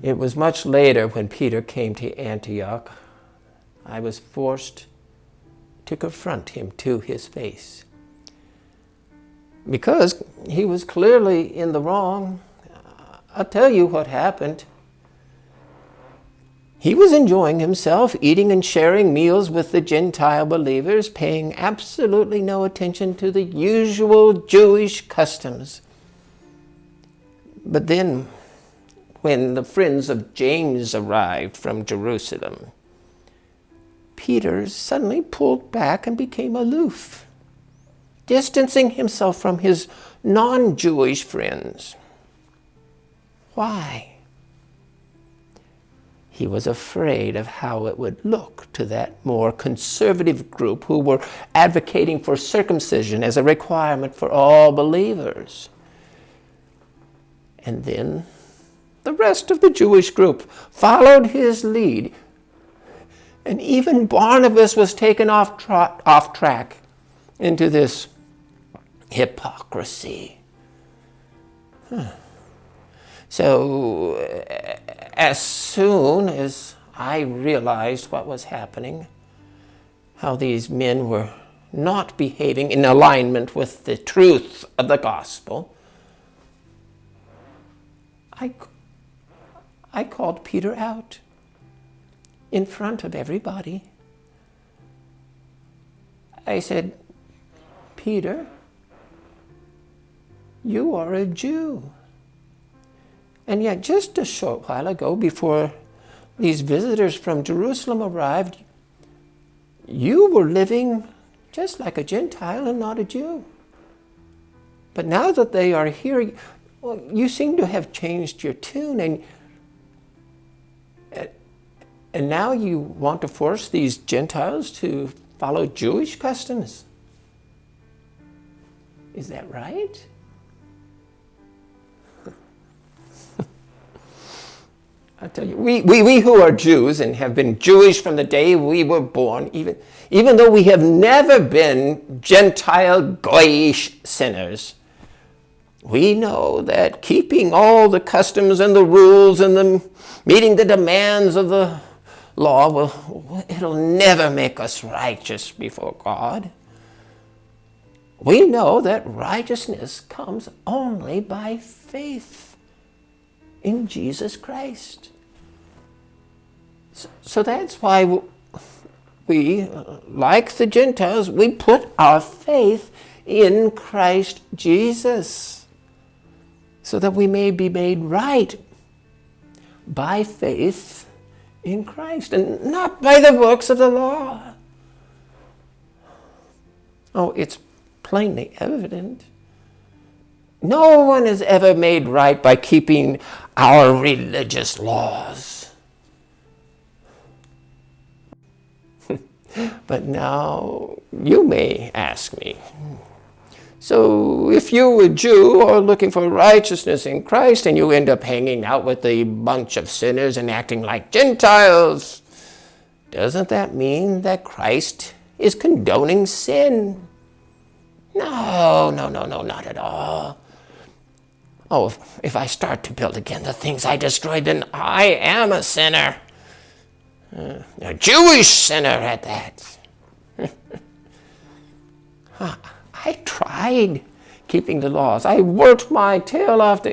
It was much later when Peter came to Antioch. I was forced to confront him to his face. Because he was clearly in the wrong. I'll tell you what happened. He was enjoying himself, eating and sharing meals with the Gentile believers, paying absolutely no attention to the usual Jewish customs. But then, when the friends of James arrived from Jerusalem, Peter suddenly pulled back and became aloof, distancing himself from his non-Jewish friends. Why? He was afraid of how it would look to that more conservative group who were advocating for circumcision as a requirement for all believers. And then the rest of the Jewish group followed his lead. And even Barnabas was taken off track into this hypocrisy. So, as soon as I realized what was happening, how these men were not behaving in alignment with the truth of the gospel, I called Peter out in front of everybody. I said, Peter, you are a Jew. And yet just a short while ago, before these visitors from Jerusalem arrived, you were living just like a Gentile and not a Jew. But now that they are here, well, you seem to have changed your tune, and now you want to force these Gentiles to follow Jewish customs. Is that right? I tell you, we who are Jews and have been Jewish from the day we were born, even though we have never been Gentile Goyish sinners, we know that keeping all the customs and the rules and meeting the demands of the law, it'll never make us righteous before God. We know that righteousness comes only by faith in Jesus Christ. So that's why we, like the Gentiles, we put our faith in Christ Jesus, so that we may be made right by faith in Christ and not by the works of the law. Oh, it's plainly evident. No one is ever made right by keeping our religious laws. But now you may ask me, so if you, a Jew, are looking for righteousness in Christ and you end up hanging out with a bunch of sinners and acting like Gentiles, doesn't that mean that Christ is condoning sin? No, not at all. Oh, if I start to build again the things I destroyed, then I am a sinner. A Jewish sinner at that. I tried keeping the laws. I worked my tail off.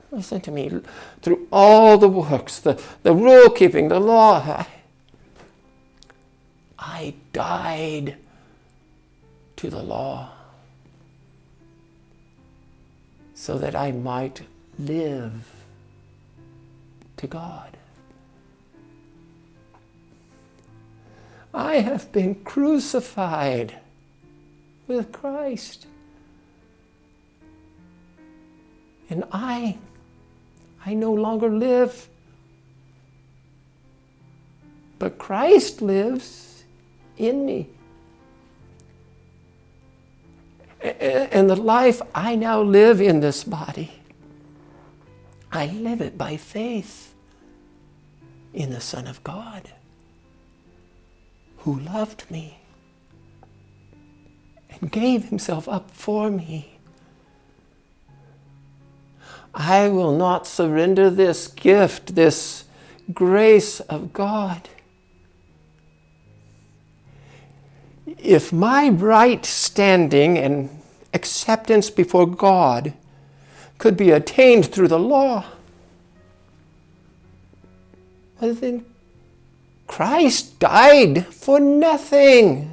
Listen to me. Through all the works, the rule keeping, the law, I died to the law so that I might live to God. I have been crucified with Christ. And I no longer live, but Christ lives in me. And the life I now live in this body, I live it by faith in the Son of God, who loved me and gave himself up for me. I will not surrender this gift, this grace of God. If my right standing and acceptance before God could be attained through the law, well, then Christ died for nothing.